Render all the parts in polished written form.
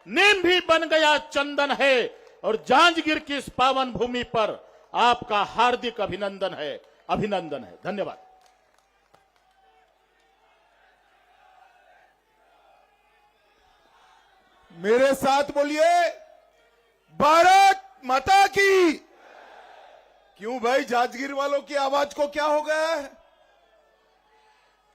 नीम भी बन गया चंदन है। और जांजगीर की इस पावन भूमि पर आपका हार्दिक अभिनंदन है, अभिनंदन है। धन्यवाद। मेरे साथ बोलिए, भारत माता की। क्यों भाई, जांजगीर वालों की आवाज को क्या हो गया है?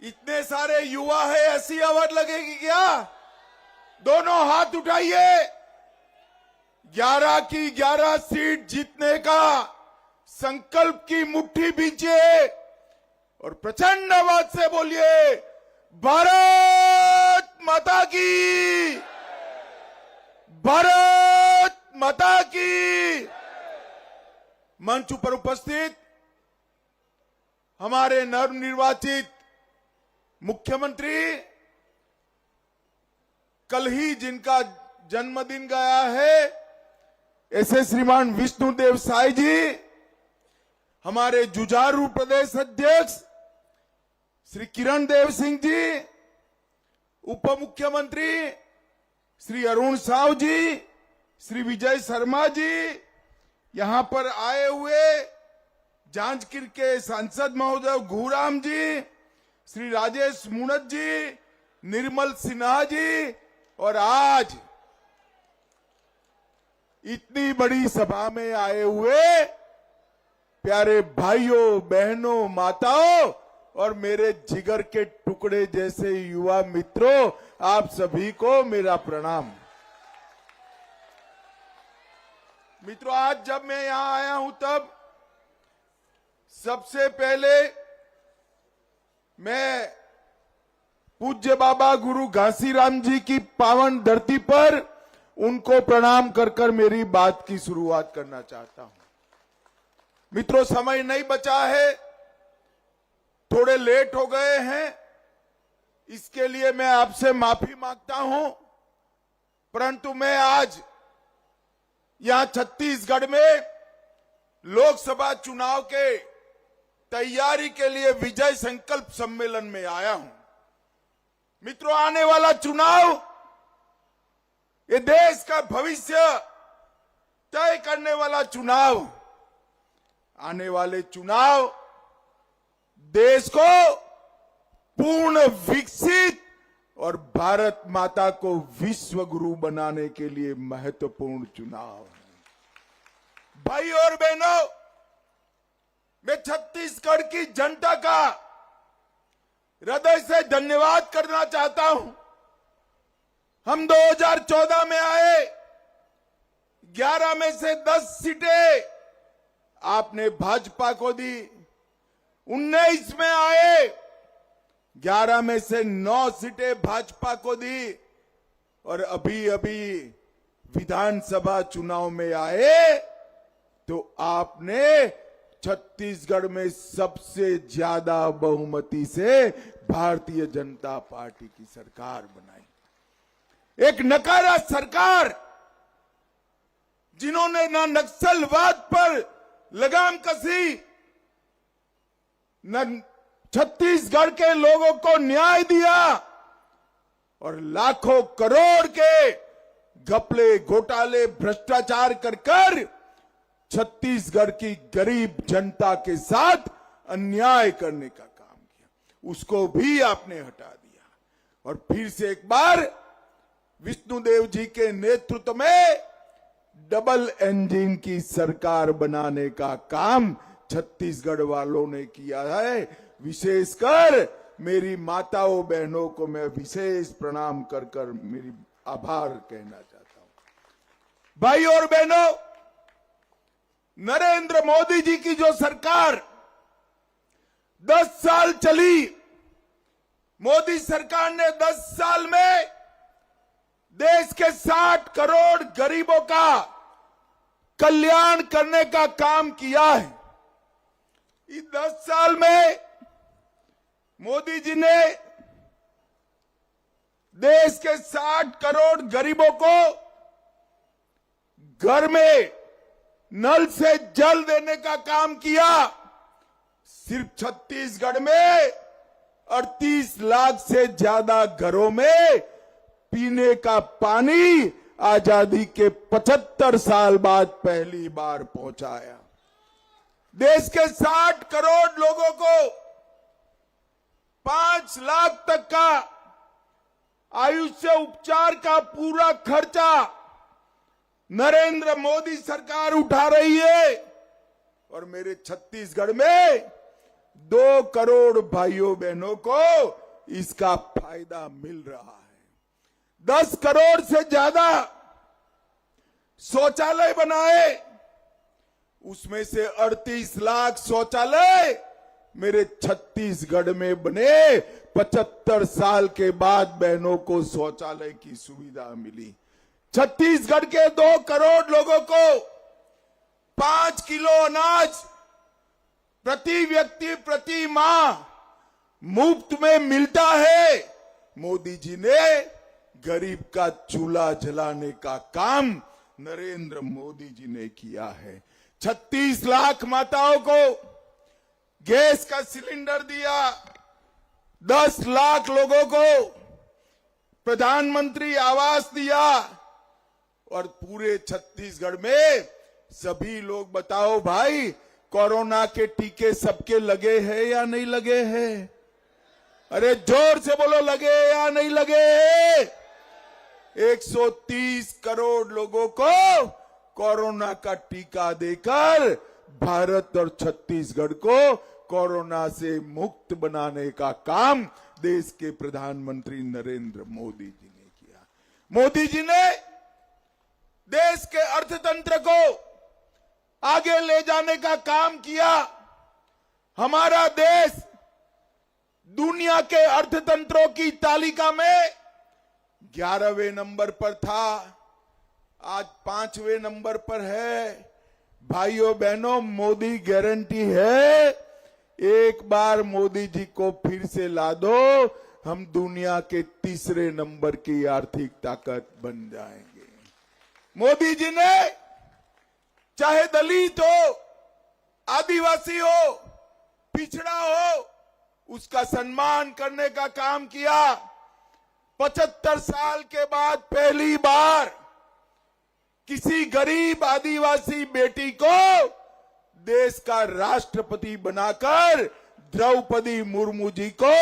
इतने सारे युवा है, ऐसी आवाज लगेगी क्या? दोनों हाथ उठाइए। 11 की 11 सीट जीतने का संकल्प की मुट्ठी बींचिए और प्रचंड आवाज से बोलिए, भारत माता की, भारत माता की। मंच पर उपस्थित हमारे नवनिर्वाचित मुख्यमंत्री, कल ही जिनका जन्मदिन गया है, ऐसे श्रीमान विष्णुदेव साई जी, हमारे जुझारू प्रदेश अध्यक्ष श्री किरण देव सिंह जी, उप मुख्यमंत्री श्री अरुण साव जी, श्री विजय शर्मा जी, यहां पर आए हुए जांजगीर के सांसद महोदय घूराम जी, श्री राजेश मुणत जी, निर्मल सिन्हा जी, और आज इतनी बड़ी सभा में आए हुए प्यारे भाइयों, बहनों, माताओं और मेरे जिगर के टुकड़े जैसे युवा मित्रों, आप सभी को मेरा प्रणाम। मित्रों, आज जब मैं यहां आया हूं तब सबसे पहले मैं पूज्य बाबा गुरु घासीराम जी की पावन धरती पर उनको प्रणाम कर कर मेरी बात की शुरुआत करना चाहता हूं। मित्रों, समय नहीं बचा है, थोड़े लेट हो गए हैं, इसके लिए मैं आपसे माफी मांगता हूं। परंतु मैं आज यहां छत्तीसगढ़ में लोकसभा चुनाव के तैयारी के लिए विजय संकल्प सम्मेलन में आया हूं। मित्रों, आने वाला चुनाव ये देश का भविष्य तय करने वाला चुनाव, आने वाले चुनाव देश को पूर्ण विकसित और भारत माता को विश्व गुरु बनाने के लिए महत्वपूर्ण चुनाव है। भाई और बहनों, मैं छत्तीसगढ़ की जनता का हृदय से धन्यवाद करना चाहता हूं। हम 2014 में आए, 11 में से 10 सीटें आपने भाजपा को दी। 19 में आए, 11 में से 9 सीटें भाजपा को दी। और अभी अभी विधानसभा चुनाव में आए तो आपने छत्तीसगढ़ में सबसे ज्यादा बहुमती से भारतीय जनता पार्टी की सरकार बनाई। एक नकारा सरकार, जिन्होंने ना नक्सलवाद पर लगाम कसी, न छत्तीसगढ़ के लोगों को न्याय दिया, और लाखों करोड़ के घपले, घोटाले, भ्रष्टाचार कर छत्तीसगढ़ की गरीब जनता के साथ अन्याय करने का काम किया, उसको भी आपने हटा दिया। और फिर से एक बार विष्णुदेव जी के नेतृत्व में डबल इंजन की सरकार बनाने का काम छत्तीसगढ़ वालों ने किया है। विशेषकर मेरी माताओं बहनों को मैं विशेष प्रणाम कर कर मेरी आभार कहना चाहता हूं। भाई और बहनों, नरेंद्र मोदी जी की जो सरकार 10 साल चली, मोदी सरकार ने 10 साल में देश के 60 करोड़ गरीबों का कल्याण करने का काम किया है। इस 10 साल में मोदी जी ने देश के 60 करोड़ गरीबों को घर में नल से जल देने का काम किया। सिर्फ छत्तीसगढ़ में 38 लाख से ज्यादा घरों में पीने का पानी आजादी के 75 साल बाद पहली बार पहुंचाया। देश के 60 करोड़ लोगों को 5 लाख तक का आयुष्य उपचार का पूरा खर्चा नरेंद्र मोदी सरकार उठा रही है। और मेरे छत्तीसगढ़ में 2 करोड़ भाइयों बहनों को इसका फायदा मिल रहा है। 10 करोड़ से ज्यादा शौचालय बनाए, उसमें से 38 लाख शौचालय मेरे छत्तीसगढ़ में बने। 75 साल के बाद बहनों को शौचालय की सुविधा मिली। छत्तीसगढ़ के 2 करोड़ लोगों को 5 किलो अनाज प्रति व्यक्ति प्रति माह मुफ्त में मिलता है। मोदी जी ने गरीब का चूल्हा जलाने का काम नरेंद्र मोदी जी ने किया है। 36 लाख माताओं को गैस का सिलेंडर दिया। 10 लाख लोगों को प्रधानमंत्री आवास दिया। और पूरे छत्तीसगढ़ में सभी लोग बताओ भाई, कोरोना के टीके सबके लगे हैं या नहीं लगे हैं? अरे जोर से बोलो, लगे या नहीं लगे हैं? 130 करोड़ लोगों को कोरोना का टीका देकर भारत और छत्तीसगढ़ को कोरोना से मुक्त बनाने का काम देश के प्रधानमंत्री नरेंद्र मोदी जी ने किया। मोदी जी ने देश के अर्थतंत्र को आगे ले जाने का काम किया। हमारा देश दुनिया के अर्थतंत्रों की तालिका में 11वें नंबर पर था, आज 5वें नंबर पर है। भाइयों बहनों, मोदी गारंटी है, एक बार मोदी जी को फिर से ला दो, हम दुनिया के 3रे नंबर की आर्थिक ताकत बन जाएंगे। मोदी जी ने चाहे दलित हो, आदिवासी हो, पिछड़ा हो, उसका सम्मान करने का काम किया। 75 साल के बाद पहली बार किसी गरीब आदिवासी बेटी को देश का राष्ट्रपति बनाकर द्रौपदी मुर्मू जी को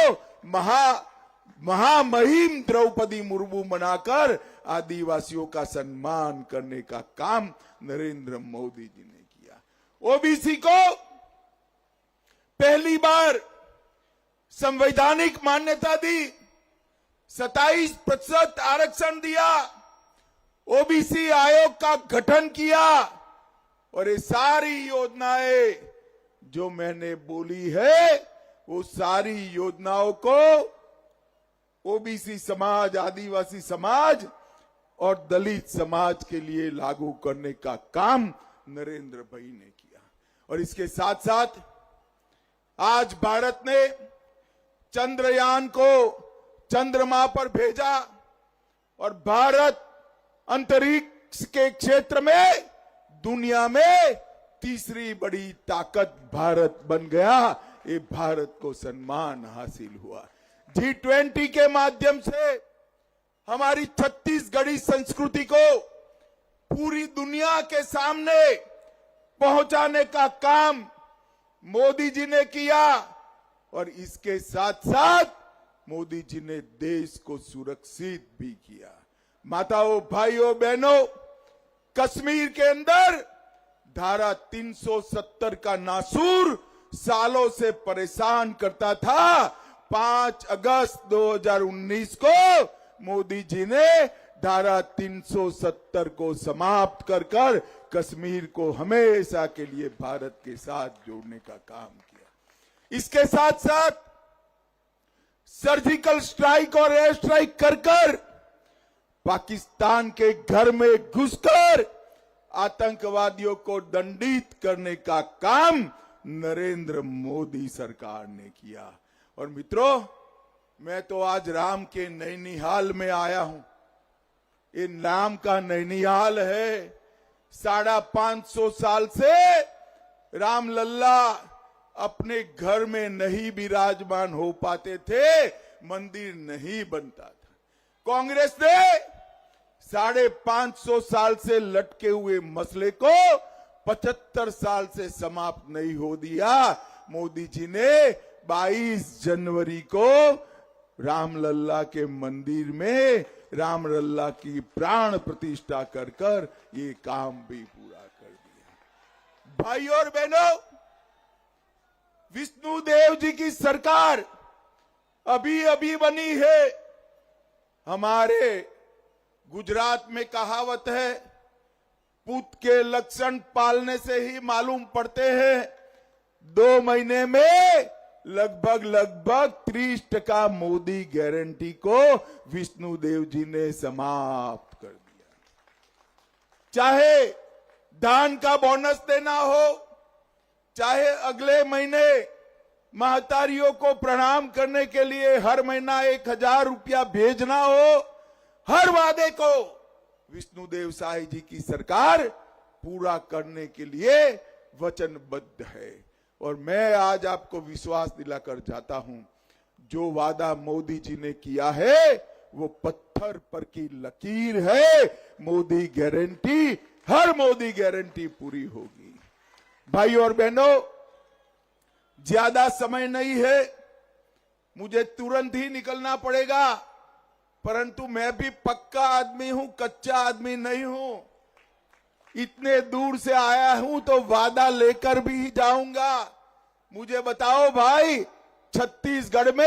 महामहिम द्रौपदी मुर्मू बनाकर आदिवासियों का सम्मान करने का काम नरेंद्र मोदी जी ने किया। ओबीसी को पहली बार संवैधानिक मान्यता दी, 27% आरक्षण दिया, ओबीसी आयोग का गठन किया। और ये सारी योजनाएं जो मैंने बोली है, वो सारी योजनाओं को ओबीसी समाज, आदिवासी समाज और दलित समाज के लिए लागू करने का काम नरेंद्र भाई ने किया। और इसके साथ साथ आज भारत ने चंद्रयान को चंद्रमा पर भेजा और भारत अंतरिक्ष के क्षेत्र में दुनिया में 3री बड़ी ताकत भारत बन गया। ये भारत को सम्मान हासिल हुआ। G20 के माध्यम से हमारी छत्तीसगढ़ी संस्कृति को पूरी दुनिया के सामने पहुंचाने का काम मोदी जी ने किया। और इसके साथ साथ मोदी जी ने देश को सुरक्षित भी किया। माताओं, भाइयों, बहनों, कश्मीर के अंदर धारा 370 का नासूर सालों से परेशान करता था। 5 अगस्त 2019 को मोदी जी ने धारा 370 को समाप्त कर कश्मीर को हमेशा के लिए भारत के साथ जोड़ने का काम किया। इसके साथ साथ सर्जिकल स्ट्राइक और एयर स्ट्राइक कर पाकिस्तान के घर में घुसकर आतंकवादियों को दंडित करने का काम नरेंद्र मोदी सरकार ने किया। और मित्रों, मैं तो आज राम के नैनीहाल में आया हूं। ये नाम का नैनीहाल है। 550 साल से राम लल्ला अपने घर में नहीं विराजमान हो पाते थे, मंदिर नहीं बनता था। कांग्रेस ने 550 साल से लटके हुए मसले को 75 साल से समाप्त नहीं हो दिया। मोदी जी ने 22 जनवरी को रामलल्ला के मंदिर में रामलल्ला की प्राण प्रतिष्ठा कर कर ये काम भी पूरा कर दिया। भाइयों और बहनों, विष्णुदेव जी की सरकार अभी अभी बनी है। हमारे गुजरात में कहावत है, पुत के लक्षण पालने से ही मालूम पड़ते हैं। 2 महीने में लगभग 30% मोदी गारंटी को विष्णुदेव जी ने समाप्त कर दिया। चाहे धान का बोनस देना हो, चाहे अगले महीने महतारियों को प्रणाम करने के लिए हर महीना 1000 रुपया भेजना हो, हर वादे को विष्णुदेव साई जी की सरकार पूरा करने के लिए वचनबद्ध है। और मैं आज आपको विश्वास दिलाकर जाता हूं, जो वादा मोदी जी ने किया है वो पत्थर पर की लकीर है। मोदी गारंटी, हर मोदी गारंटी पूरी होगी। भाइयों और बहनों, ज्यादा समय नहीं है, मुझे तुरंत ही निकलना पड़ेगा, परंतु मैं भी पक्का आदमी हूं, कच्चा आदमी नहीं हूं। इतने दूर से आया हूं तो वादा लेकर भी जाऊंगा। मुझे बताओ भाई, छत्तीसगढ़ में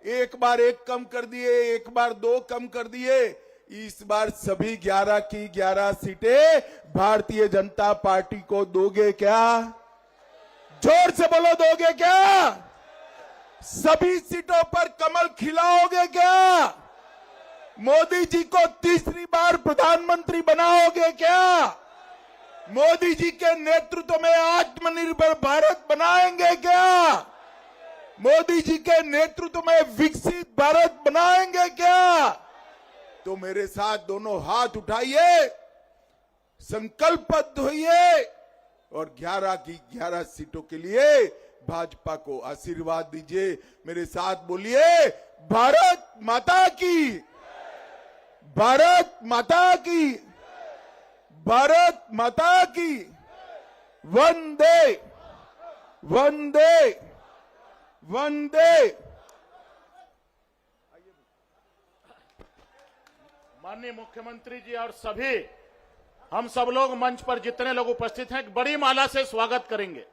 एक बार 1 कम कर दिए, एक बार 2 कम कर दिए, इस बार सभी 11 की 11 सीटें भारतीय जनता पार्टी को दोगे क्या? जोर से बोलो, दोगे क्या? सभी सीटों पर कमल खिलाओगे क्या? मोदी जी को तीसरी बार प्रधानमंत्री बनाओगे क्या? मोदी जी के नेतृत्व में आत्मनिर्भर भारत बनाएंगे क्या? मोदी जी के नेतृत्व में विकसित भारत बनाएंगे क्या? तो मेरे साथ दोनों हाथ उठाइए, संकल्पबद्ध होइए और 11 की 11 सीटों के लिए भाजपा को आशीर्वाद दीजिए। मेरे साथ बोलिए, भारत माता की, भारत माता की, भारत माता की, वंदे वंदे वंदे। माननीय मुख्यमंत्री जी और सभी हम सब लोग मंच पर जितने लोग उपस्थित हैं, बड़ी माला से स्वागत करेंगे।